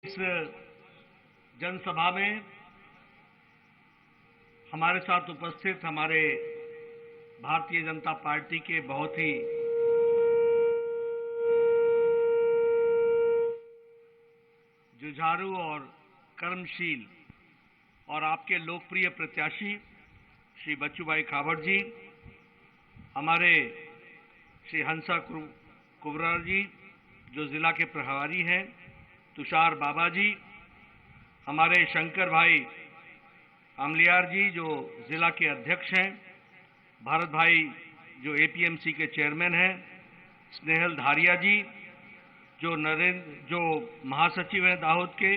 इस जनसभा में हमारे साथ उपस्थित हमारे भारतीय जनता पार्टी के बहुत ही जुझारू और कर्मशील और आपके लोकप्रिय प्रत्याशी श्री बच्चू भाई कावड़ जी, हमारे श्री हंसा कुबरार जी जो जिला के प्रभारी हैं, तुषार बाबा जी, हमारे शंकर भाई अमलियार जी जो जिला के अध्यक्ष हैं, भारत भाई जो एपीएमसी के चेयरमैन हैं, स्नेहल धारिया जी जो महासचिव हैं दाहोद के,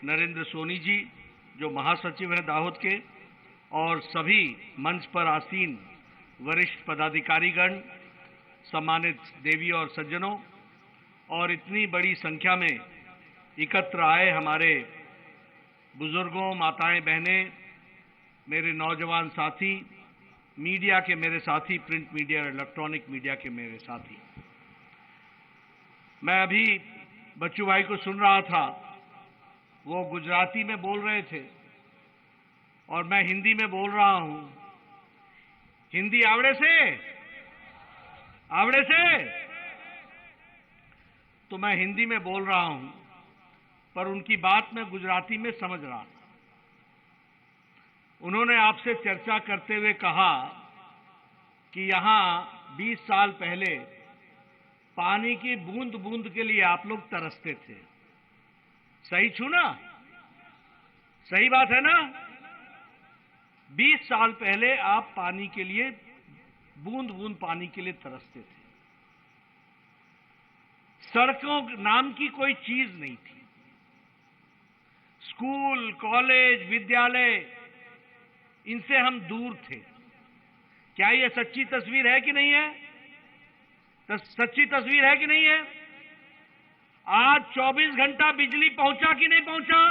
नरेंद्र सोनी जी जो महासचिव हैं दाहोद के, और सभी मंच पर आसीन वरिष्ठ पदाधिकारीगण, सम्मानित देवी और सज्जनों, और इतनी बड़ी संख्या में एकत्र आए हमारे बुजुर्गों, माताएं, बहनें, मेरे नौजवान साथी, मीडिया के मेरे साथी, प्रिंट मीडिया और इलेक्ट्रॉनिक मीडिया के मेरे साथी। मैं अभी बच्चू भाई को सुन रहा था, वो गुजराती में बोल रहे थे और मैं हिंदी में बोल रहा हूं। हिंदी आवड़े से तो मैं हिंदी में बोल रहा हूं, पर उनकी बात मैं गुजराती में समझ रहा था। उन्होंने आपसे चर्चा करते हुए कहा कि यहां 20 साल पहले पानी की बूंद बूंद के लिए आप लोग तरसते थे। सही छू ना? सही बात है ना? 20 साल पहले आप पानी के लिए, बूंद बूंद पानी के लिए तरसते थे। सड़कों नाम की कोई चीज नहीं थी। स्कूल, कॉलेज, विद्यालय, इनसे हम दूर थे। क्या यह सच्ची तस्वीर है कि नहीं है? सच्ची तस्वीर है कि नहीं है? आज 24 घंटा बिजली पहुंचा कि नहीं पहुंचा?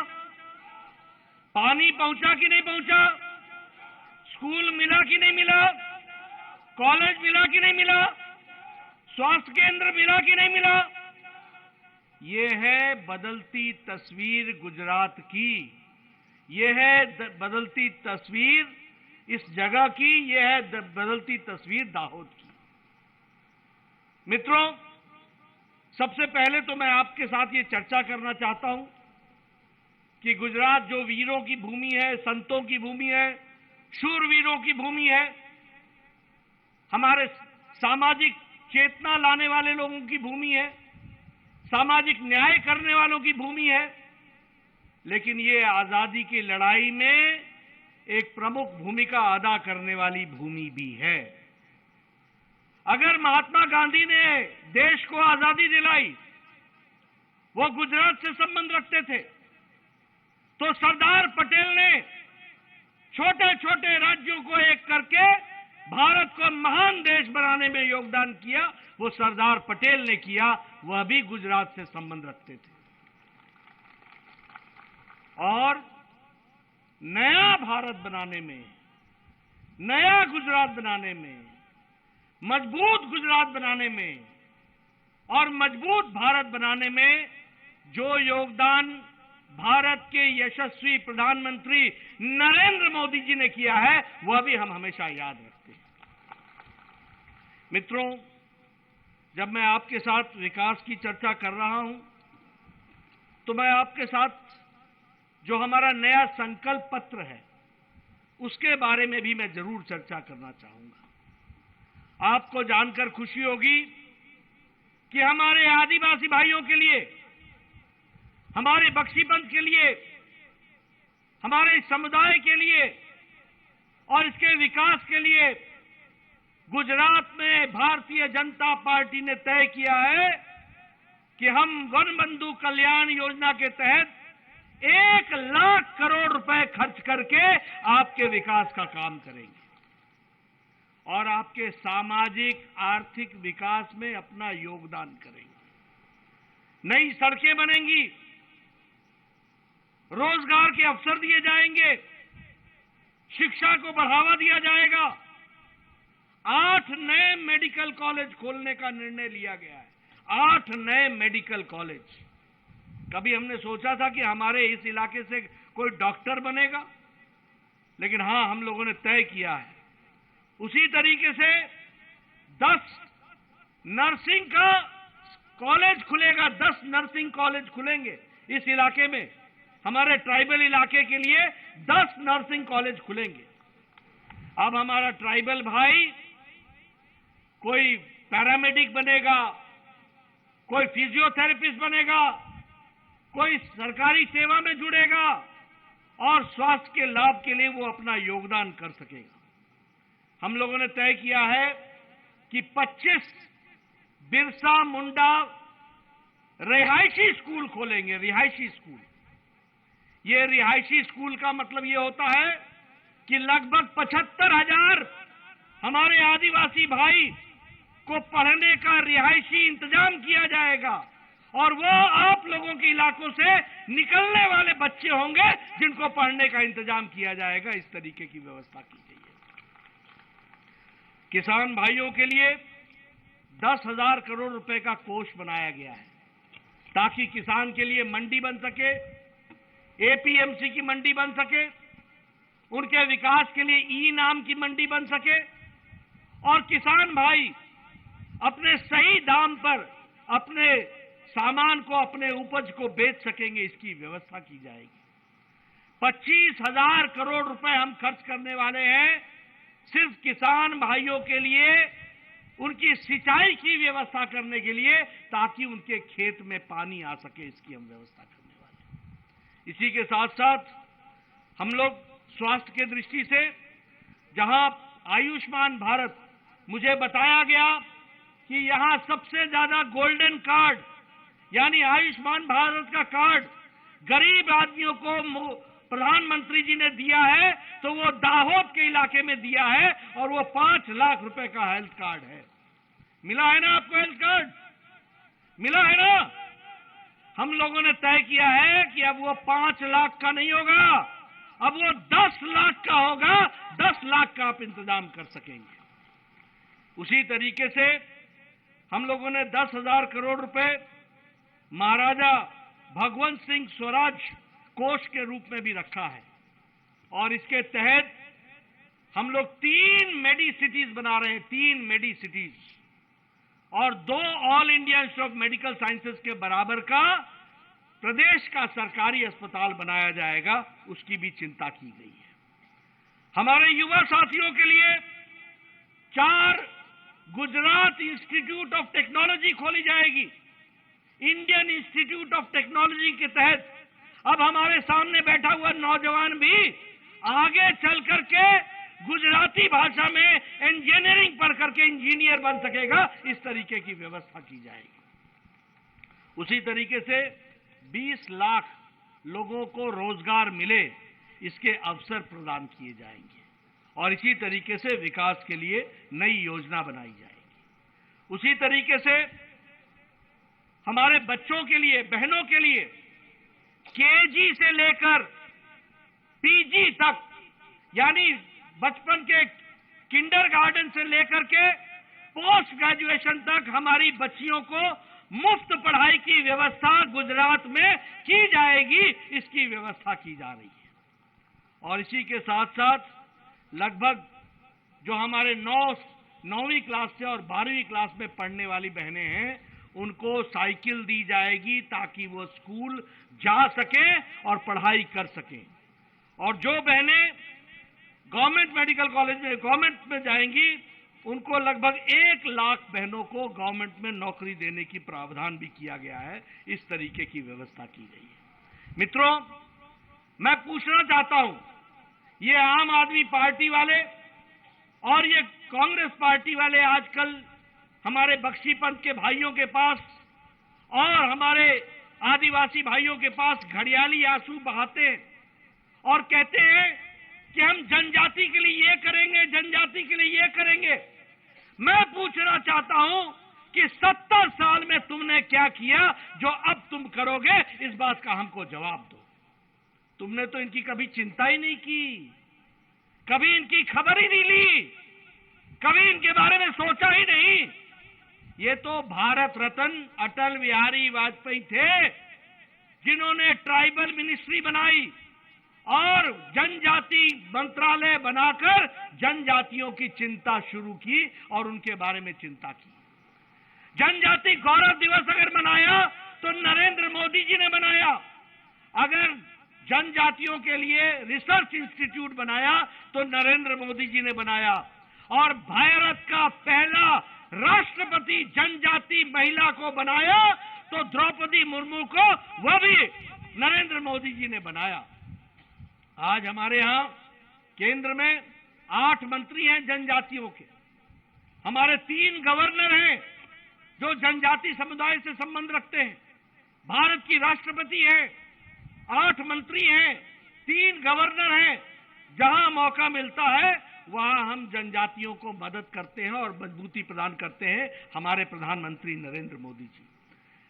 पानी पहुंचा कि नहीं पहुंचा? स्कूल मिला कि नहीं मिला? कॉलेज मिला कि नहीं मिला? स्वास्थ्य केंद्र मिला कि नहीं मिला? ये है बदलती तस्वीर गुजरात की, ये है बदलती तस्वीर इस जगह की, ये है बदलती तस्वीर दाहोद की। मित्रों, सबसे पहले तो मैं आपके साथ ये चर्चा करना चाहता हूं कि गुजरात जो वीरों की भूमि है, संतों की भूमि है, शूरवीरों की भूमि है, हमारे सामाजिक चेतना लाने वाले लोगों की भूमि है, सामाजिक न्याय करने वालों की भूमि है, लेकिन ये आजादी की लड़ाई में एक प्रमुख भूमिका अदा करने वाली भूमि भी है। अगर महात्मा गांधी ने देश को आजादी दिलाई, वो गुजरात से संबंध रखते थे, तो सरदार पटेल ने छोटे छोटे राज्यों को एक करके भारत को महान देश बनाने में योगदान किया। वो सरदार पटेल ने किया, वह भी गुजरात से संबंध रखते थे। और नया भारत बनाने में, नया गुजरात बनाने में, मजबूत गुजरात बनाने में और मजबूत भारत बनाने में जो योगदान भारत के यशस्वी प्रधानमंत्री नरेंद्र मोदी जी ने किया है, वह भी हम हमेशा याद रखते हैं। मित्रों, जब मैं आपके साथ विकास की चर्चा कर रहा हूं, तो मैं आपके साथ जो हमारा नया संकल्प पत्र है, उसके बारे में भी मैं जरूर चर्चा करना चाहूंगा। आपको जानकर खुशी होगी कि हमारे आदिवासी भाइयों के लिए, हमारे बख्शीपंथ के लिए, हमारे समुदाय के लिए और इसके विकास के लिए गुजरात में भारतीय जनता पार्टी ने तय किया है कि हम वन बंधु कल्याण योजना के तहत 1 लाख करोड़ रुपए खर्च करके आपके विकास का काम करेंगे और आपके सामाजिक आर्थिक विकास में अपना योगदान करेंगे। नई सड़कें बनेंगी, रोजगार के अवसर दिए जाएंगे, शिक्षा को बढ़ावा दिया जाएगा। 8 नए मेडिकल कॉलेज खोलने का निर्णय लिया गया है। 8 नए मेडिकल कॉलेज। कभी हमने सोचा था कि हमारे इस इलाके से कोई डॉक्टर बनेगा, लेकिन हां, हम लोगों ने तय किया है उसी तरीके से 10 नर्सिंग का कॉलेज खुलेगा, 10 नर्सिंग कॉलेज खुलेंगे इस इलाके में। हमारे ट्राइबल इलाके के लिए 10 नर्सिंग कॉलेज खुलेंगे। अब हमारा ट्राइबल भाई कोई पैरामेडिक बनेगा, कोई फिजियोथेरेपिस्ट बनेगा, कोई सरकारी सेवा में जुड़ेगा और स्वास्थ्य के लाभ के लिए वो अपना योगदान कर सकेगा। हम लोगों ने तय किया है कि 25 बिरसा मुंडा रिहायशी स्कूल खोलेंगे। रिहायशी स्कूल, ये रिहायशी स्कूल का मतलब ये होता है कि लगभग 75,000 हमारे आदिवासी भाई को पढ़ने का रिहायशी इंतजाम किया जाएगा और वो आप लोगों के इलाकों से निकलने वाले बच्चे होंगे जिनको पढ़ने का इंतजाम किया जाएगा। इस तरीके की व्यवस्था की गई है। किसान भाइयों के लिए 10,000 करोड़ रुपए का कोष बनाया गया है ताकि किसान के लिए मंडी बन सके, एपीएमसी की मंडी बन सके, उनके विकास के लिए ई नाम की मंडी बन सके और किसान भाई अपने सही दाम पर अपने सामान को, अपने उपज को बेच सकेंगे। इसकी व्यवस्था की जाएगी। 25,000 करोड़ रुपए हम खर्च करने वाले हैं सिर्फ किसान भाइयों के लिए, उनकी सिंचाई की व्यवस्था करने के लिए, ताकि उनके खेत में पानी आ सके। इसकी हम व्यवस्था करने वाले हैं। इसी के साथ साथ हम लोग स्वास्थ्य के दृष्टि से, जहां आयुष्मान भारत, मुझे बताया गया कि यहां सबसे ज्यादा गोल्डन कार्ड यानी आयुष्मान भारत का कार्ड गरीब आदमियों को प्रधानमंत्री जी ने दिया है, तो वो दाहोद के इलाके में दिया है और वो 5 लाख रुपए का हेल्थ कार्ड है। मिला है ना आपको हेल्थ कार्ड? मिला है ना? हम लोगों ने तय किया है कि अब वो 5 लाख का नहीं होगा, अब वो 10 लाख का होगा। 10 लाख का आप इंतजाम कर सकेंगे। उसी तरीके से हम लोगों ने 10,000 करोड़ रुपए महाराजा भगवंत सिंह स्वराज कोष के रूप में भी रखा है और इसके तहत हम लोग 3 मेडी सिटीज बना रहे हैं। 3 मेडी सिटीज और 2 all India institute of medical sciences के बराबर का प्रदेश का सरकारी अस्पताल बनाया जाएगा। उसकी भी चिंता की गई है। हमारे युवा साथियों के लिए 4 गुजरात इंस्टीट्यूट ऑफ टेक्नोलॉजी खोली जाएगी। इंडियन इंस्टीट्यूट ऑफ टेक्नोलॉजी के तहत अब हमारे सामने बैठा हुआ नौजवान भी आगे चल करके गुजराती भाषा में इंजीनियरिंग पढ़ करके इंजीनियर बन सकेगा। इस तरीके की व्यवस्था की जाएगी। उसी तरीके से 20 लाख लोगों को रोजगार मिले, इसके अवसर प्रदान किए जाएंगे और इसी तरीके से विकास के लिए नई योजना बनाई जाएगी। उसी तरीके से हमारे बच्चों के लिए, बहनों के लिए केजी से लेकर पीजी तक, यानी बचपन के किंडरगार्टन से लेकर के पोस्ट ग्रेजुएशन तक हमारी बच्चियों को मुफ्त पढ़ाई की व्यवस्था गुजरात में की जाएगी। इसकी व्यवस्था की जा रही है और इसी के साथ साथ लगभग जो हमारे 9वीं क्लास से और 12वीं क्लास में पढ़ने वाली बहनें हैं, उनको साइकिल दी जाएगी ताकि वो स्कूल जा सकें और पढ़ाई कर सकें। और जो बहनें गवर्नमेंट मेडिकल कॉलेज में, गवर्नमेंट में जाएंगी, उनको लगभग 1 लाख बहनों को गवर्नमेंट में नौकरी देने की प्रावधान भी किया गया है। इस तरीके की व्यवस्था की गई है। मित्रों, मैं पूछना चाहता हूं, ये आम आदमी पार्टी वाले और ये कांग्रेस पार्टी वाले आजकल हमारे बख्शीपंथ के भाइयों के पास और हमारे आदिवासी भाइयों के पास घड़ियाली आंसू बहाते और कहते हैं कि हम जनजाति के लिए ये करेंगे, जनजाति के लिए ये करेंगे। मैं पूछना चाहता हूं कि 70 साल में तुमने क्या किया जो अब तुम करोगे? इस बात का हमको जवाब दो। तुमने तो इनकी कभी चिंता ही नहीं की, कभी इनकी खबर ही नहीं ली, कभी इनके बारे में सोचा ही नहीं। ये तो भारत रत्न अटल बिहारी वाजपेयी थे जिन्होंने ट्राइबल मिनिस्ट्री बनाई और जनजाति मंत्रालय बनाकर जनजातियों की चिंता शुरू की और उनके बारे में चिंता की। जनजाति गौरव दिवस अगर मनाया तो नरेंद्र मोदी जी ने बनाया। अगर जनजातियों के लिए रिसर्च इंस्टीट्यूट बनाया तो नरेंद्र मोदी जी ने बनाया। और भारत का पहला राष्ट्रपति जनजाति महिला को बनाया तो द्रौपदी मुर्मू को वह भी नरेंद्र मोदी जी ने बनाया। आज हमारे यहां केंद्र में 8 मंत्री हैं जनजातियों के, हमारे 3 गवर्नर हैं जो जनजाति समुदाय से संबंध रखते हैं, भारत की राष्ट्रपति है, 8 मंत्री हैं, 3 गवर्नर हैं। जहां मौका मिलता है वहां हम जनजातियों को मदद करते हैं और मजबूती प्रदान करते हैं। हमारे प्रधानमंत्री Narendra Modi ji,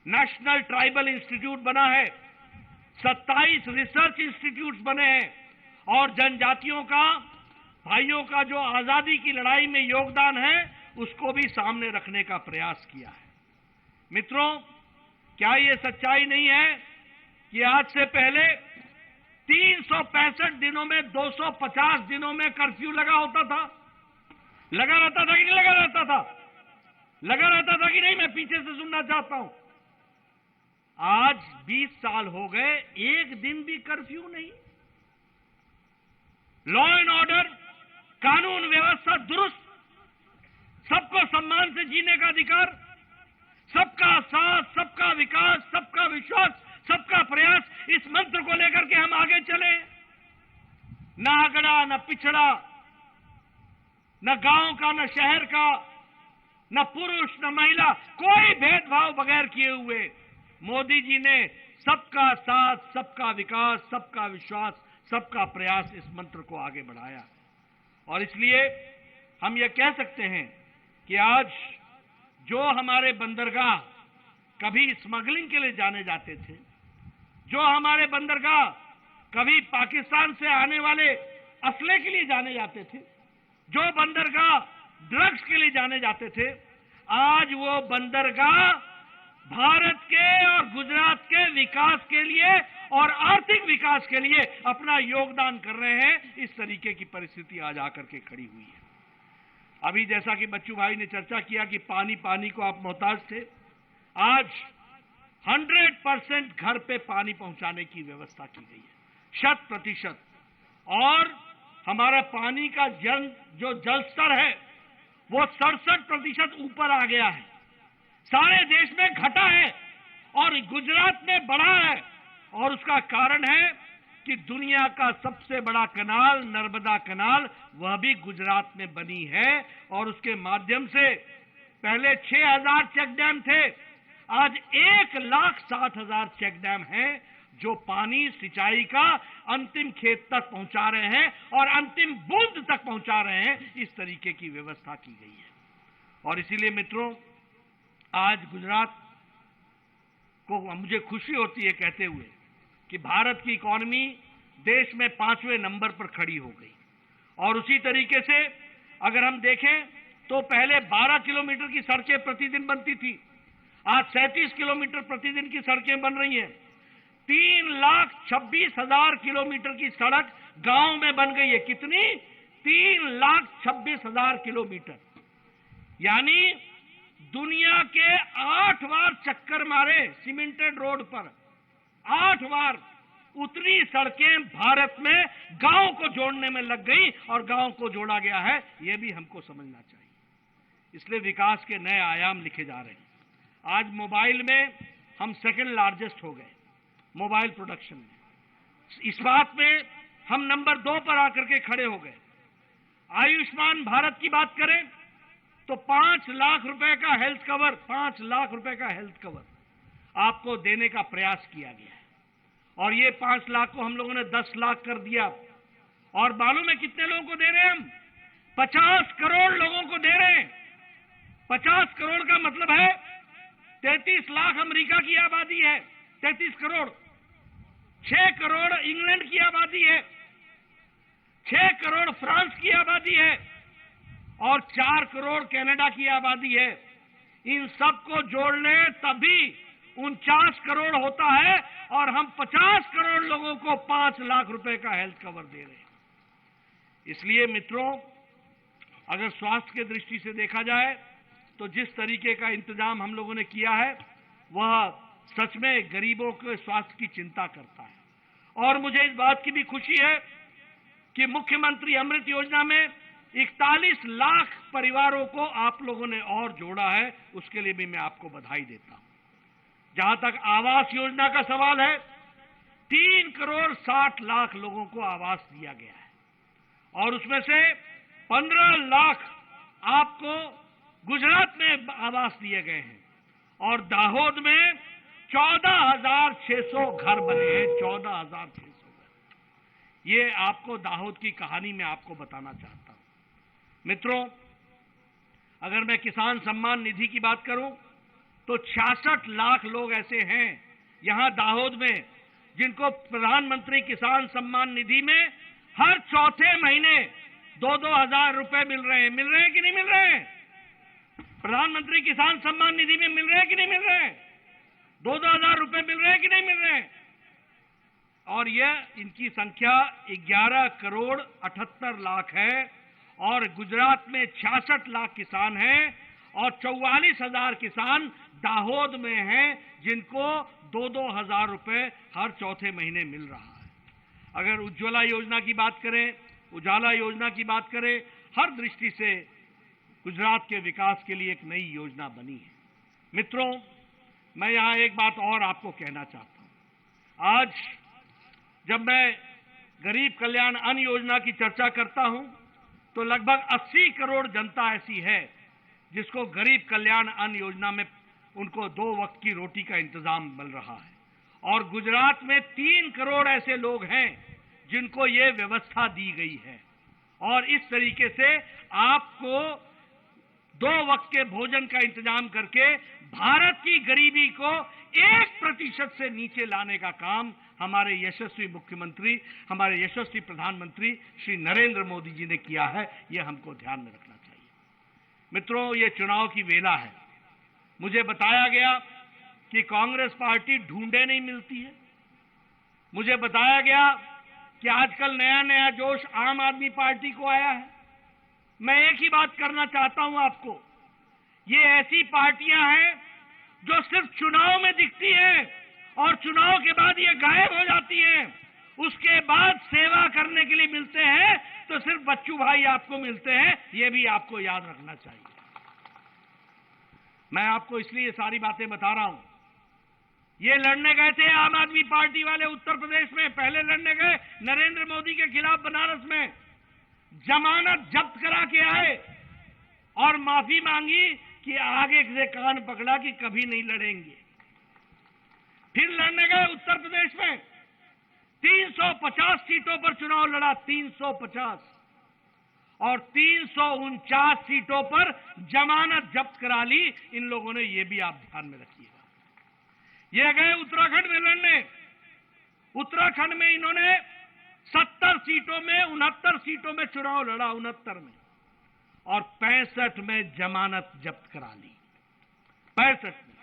national tribal institute बना है, 27 रिसर्च इंस्टीट्यूट्स बने हैं और जनजातियों का, भाइयों का जो आजादी की लड़ाई में योगदान है उसको भी सामने रखने का प्रयास किया है। मित्रों, क्या ये सच्चाई नहीं है कि आज से पहले 365 दिनों में 250 दिनों में कर्फ्यू लगा होता था? लगा रहता था कि नहीं लगा रहता था? लगा रहता था कि नहीं? मैं पीछे से सुनना चाहता हूं। आज 20 साल हो गए, एक दिन भी कर्फ्यू नहीं। लॉ एंड ऑर्डर, कानून व्यवस्था दुरुस्त, सबको सम्मान से जीने का अधिकार, सबका साथ, सबका विकास, सबका विश्वास, सबका प्रयास, इस मंत्र को लेकर के हम आगे चले। न आगड़ा, न पिछड़ा, न गांव का, न शहर का, न पुरुष, न महिला, कोई भेदभाव बगैर किए हुए मोदी जी ने सबका साथ, सबका विकास, सबका विश्वास, सबका प्रयास, इस मंत्र को आगे बढ़ाया। और इसलिए हम ये कह सकते हैं कि आज जो हमारे बंदरगाह कभी स्मगलिंग के लिए जाने जाते थे, जो हमारे बंदरगाह कभी पाकिस्तान से आने वाले असले के लिए जाने जाते थे, जो बंदरगाह ड्रग्स के लिए जाने जाते थे, आज वो बंदरगाह भारत के और गुजरात के विकास के लिए और आर्थिक विकास के लिए अपना योगदान कर रहे हैं। इस तरीके की परिस्थिति आज आकर के खड़ी हुई है। अभी जैसा कि बच्चू भाई ने चर्चा किया कि पानी पानी को आप मोहताज थे, आज 100% घर पे पानी पहुंचाने की व्यवस्था की गई है, 100%। और हमारा पानी का जो जल स्तर है वो 67% ऊपर आ गया है। सारे देश में घटा है और गुजरात में बढ़ा है। और उसका कारण है कि दुनिया का सबसे बड़ा कनाल, नर्मदा कनाल, वह भी गुजरात में बनी है। और उसके माध्यम से पहले 6000 चेक डैम थे, आज 1,60,000 चेक डैम हैं जो पानी सिंचाई का अंतिम खेत तक पहुंचा रहे हैं और अंतिम बूंद तक पहुंचा रहे हैं। इस तरीके की व्यवस्था की गई है। और इसीलिए मित्रों, आज गुजरात को मुझे खुशी होती है कहते हुए कि भारत की इकॉनमी देश में 5वें नंबर पर खड़ी हो गई। और उसी तरीके से अगर हम देखें तो पहले 12 किलोमीटर की सड़कें प्रतिदिन बनती थी, आज 37 किलोमीटर प्रतिदिन की सड़कें बन रही हैं। 3,26,000 किलोमीटर की सड़क गांव में बन गई है। कितनी? 3,26,000 किलोमीटर। यानी दुनिया के 8 बार चक्कर मारे सीमेंटेड रोड पर, 8 बार उतनी सड़कें भारत में गांव को जोड़ने में लग गई और गांव को जोड़ा गया है। यह भी हमको समझना चाहिए। इसलिए विकास के नए आयाम लिखे जा रहे हैं। आज मोबाइल में हम सेकंड लार्जेस्ट हो गए, मोबाइल प्रोडक्शन में। इस बात में हम नंबर 2 पर आकर के खड़े हो गए। आयुष्मान भारत की बात करें तो 5 लाख रुपए का हेल्थ कवर, 5 लाख रुपए का हेल्थ कवर आपको देने का प्रयास किया गया है। और ये 5 लाख को हम लोगों ने 10 लाख कर दिया। और मालूम है कितने लोगों को दे रहे हैं हम? 50 करोड़ लोगों को दे रहे हैं। 50 करोड़ का मतलब है 33 लाख अमेरिका की आबादी है, 33 करोड़। 6 करोड़ इंग्लैंड की आबादी है, 6 करोड़ फ्रांस की आबादी है और 4 करोड़ कनाडा की आबादी है। इन सबको जोड़ लें तभी 49 करोड़ होता है और हम 50 करोड़ लोगों को 5 लाख रुपए का हेल्थ कवर दे रहे हैं। इसलिए मित्रों, अगर स्वास्थ्य की दृष्टि से देखा जाए तो जिस तरीके का इंतजाम हम लोगों ने किया है वह सच में गरीबों के स्वास्थ्य की चिंता करता है। और मुझे इस बात की भी खुशी है कि मुख्यमंत्री अमृत योजना में 41 लाख परिवारों को आप लोगों ने और जोड़ा है, उसके लिए भी मैं आपको बधाई देता हूं। जहां तक आवास योजना का सवाल है, 3 करोड़ 60 लाख लोगों को आवास दिया गया है और उसमें से 15 लाख आपको गुजरात में आवास दिए गए हैं और दाहोद में 14,600 घर बने हैं। 14,600 घर। ये आपको दाहोद की कहानी में आपको बताना चाहता हूं। मित्रों, अगर मैं किसान सम्मान निधि की बात करूं तो 66 लाख लोग ऐसे हैं यहां दाहोद में जिनको प्रधानमंत्री किसान सम्मान निधि में हर चौथे महीने 2-2 हजार रुपए मिल रहे हैं। मिल रहे हैं कि नहीं मिल रहे हैं? प्रधानमंत्री किसान सम्मान निधि में मिल रहे हैं कि नहीं मिल रहे हैं? 2-2 हजार रुपए मिल रहे हैं कि नहीं मिल रहे हैं? और यह इनकी संख्या 11 करोड़ 78 लाख है और गुजरात में 66 लाख किसान हैं और 44,000 किसान दाहोद में हैं जिनको 2-2 हजार रुपए हर चौथे महीने मिल रहा है। अगर उज्ज्वला योजना की बात करें, उजाला योजना की बात करें, हर दृष्टि से गुजरात के विकास के लिए एक नई योजना बनी है। मित्रों, मैं यहां एक बात और आपको कहना चाहता हूं। आज जब मैं गरीब कल्याण अन्न योजना की चर्चा करता हूं तो लगभग 80 करोड़ जनता ऐसी है जिसको गरीब कल्याण अन्न योजना में उनको 2 वक्त की रोटी का इंतजाम मिल रहा है और गुजरात में 3 करोड़ ऐसे लोग हैं जिनको ये व्यवस्था दी गई है। और इस तरीके से आपको 2 वक्त के भोजन का इंतजाम करके भारत की गरीबी को 1% से नीचे लाने का काम हमारे यशस्वी मुख्यमंत्री, हमारे यशस्वी प्रधानमंत्री श्री नरेंद्र मोदी जी ने किया है। यह हमको ध्यान में रखना चाहिए। मित्रों, ये चुनाव की वेला है। मुझे बताया गया कि कांग्रेस पार्टी ढूंढे नहीं मिलती है। मुझे बताया गया कि आजकल नया नया जोश आम आदमी पार्टी को आया है। मैं एक ही बात करना चाहता हूं आपको, ये ऐसी पार्टियां हैं जो सिर्फ चुनाव में दिखती हैं और चुनाव के बाद ये गायब हो जाती हैं। उसके बाद सेवा करने के लिए मिलते हैं तो सिर्फ बच्चू भाई आपको मिलते हैं। ये भी आपको याद रखना चाहिए। मैं आपको इसलिए सारी बातें बता रहा हूं। ये लड़ने गए थे आम आदमी पार्टी वाले उत्तर प्रदेश में, पहले लड़ने गए नरेंद्र मोदी के खिलाफ बनारस में, जमानत जब्त करा के आए और माफी मांगी कि आगे से कान पकड़ा कि कभी नहीं लड़ेंगे। फिर लड़ने गए उत्तर प्रदेश में, 350 सीटों पर चुनाव लड़ा, 350, और 349 सीटों पर जमानत जब्त करा ली। इन लोगों ने, ये भी आप ध्यान में रखिएगा। ये गए उत्तराखंड में लड़ने। उत्तराखंड में इन्होंने 70 सीटों में 69 सीटों में चुनाव लड़ा, 69 में, और 65 में जमानत जब्त करा ली, 65 में।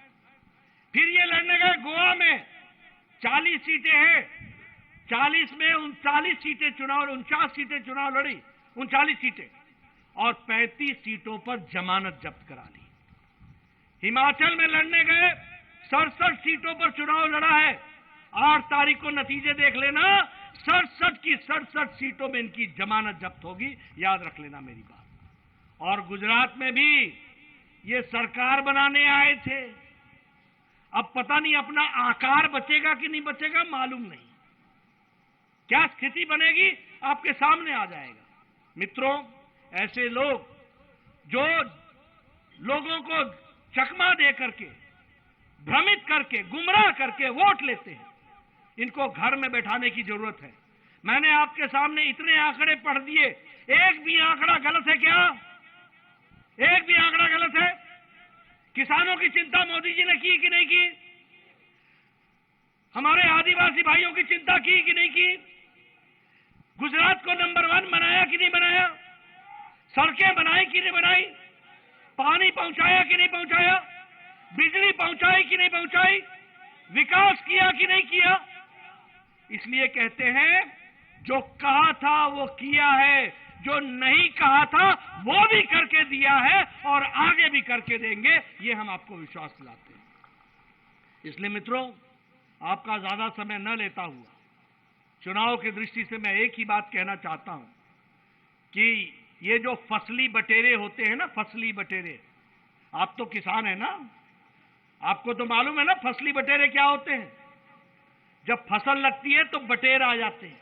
फिर ये लड़ने गए गोवा में, 40 सीटें हैं, 40 में 39 सीटें चुनाव, 49 सीटें चुनाव लड़ी, 39 सीटें, और 35 सीटों पर जमानत जब्त करा ली। हिमाचल में लड़ने गए, 67 सीटों पर चुनाव लड़ा है। 8 तारीख को नतीजे देख लेना, 67 की 67 सीटों में इनकी जमानत जब्त होगी, याद रख लेना मेरी बात। और गुजरात में भी ये सरकार बनाने आए थे। अब पता नहीं अपना आकार बचेगा कि नहीं बचेगा, मालूम नहीं। क्या स्थिति बनेगी आपके सामने आ जाएगा। मित्रों, ऐसे लोग जो लोगों को चकमा दे करके, भ्रमित करके, गुमराह करके वोट लेते हैं, इनको घर में बैठाने की जरूरत है। मैंने आपके सामने इतने आंकड़े पढ़ दिए, एक भी आंकड़ा गलत है क्या? एक भी आंकड़ा गलत है? किसानों की चिंता मोदी जी ने की कि नहीं की? हमारे आदिवासी भाइयों की चिंता की कि नहीं की? गुजरात को नंबर 1 बनाया कि नहीं बनाया? सड़कें बनाई कि नहीं बनाई? पानी पहुंचाया कि नहीं पहुंचाया? बिजली पहुंचाई कि नहीं पहुंचाई? विकास किया कि नहीं किया? इसलिए कहते हैं जो कहा था वो किया है, जो नहीं कहा था वो भी करके दिया है और आगे भी करके देंगे, ये हम आपको विश्वास दिलाते हैं। इसलिए मित्रों, आपका ज्यादा समय न लेता हुआ चुनाव की दृष्टि से मैं एक ही बात कहना चाहता हूं कि ये जो फसली बटेरे होते हैं ना, फसली बटेरे, आप तो किसान है ना, आपको तो मालूम है ना फसली बटेरे क्या होते हैं। जब फसल लगती है तो बटेर आ जाते हैं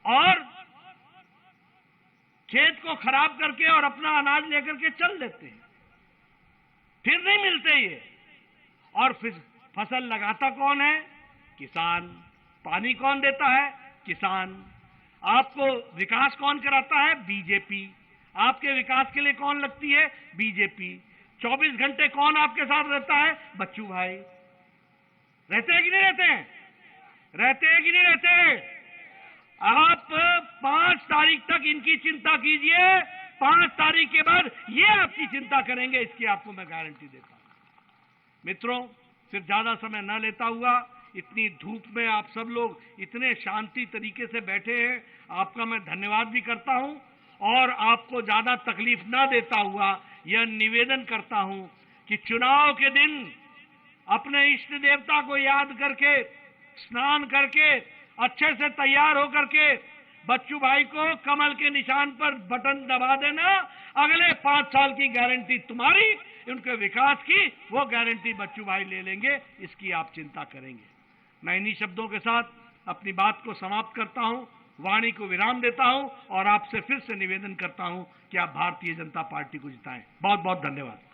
और खेत को खराब करके और अपना अनाज लेकर के चल देते हैं, फिर नहीं मिलते ये। और फिर फसल लगाता कौन है? किसान। पानी कौन देता है? किसान। आपको विकास कौन कराता है? बीजेपी। आपके विकास के लिए कौन लगती है? बीजेपी। 24 घंटे कौन आपके साथ रहता है? बच्चू भाई। रहते हैं कि नहीं रहते हैं? रहते हैं कि नहीं रहते हैं? आप 5 तारीख तक इनकी चिंता कीजिए, 5 तारीख के बाद ये आपकी चिंता करेंगे, इसकी आपको मैं गारंटी देता हूं। मित्रों, फिर ज्यादा समय न लेता हुआ, इतनी धूप में आप सब लोग इतने शांति तरीके से बैठे हैं, आपका मैं धन्यवाद भी करता हूं और आपको ज्यादा तकलीफ न देता हुआ यह निवेदन करता हूं कि चुनाव के दिन अपने इष्ट देवता को याद करके, स्नान करके, अच्छे से तैयार होकर के बच्चू भाई को कमल के निशान पर बटन दबा देना। अगले 5 साल की गारंटी तुम्हारी, उनके विकास की वो गारंटी बच्चू भाई ले लेंगे, इसकी आप चिंता करेंगे। मैं इन्हीं शब्दों के साथ अपनी बात को समाप्त करता हूं, वाणी को विराम देता हूं और आपसे फिर से निवेदन करता हूं कि आप भारतीय जनता पार्टी को जिताएं। बहुत बहुत धन्यवाद।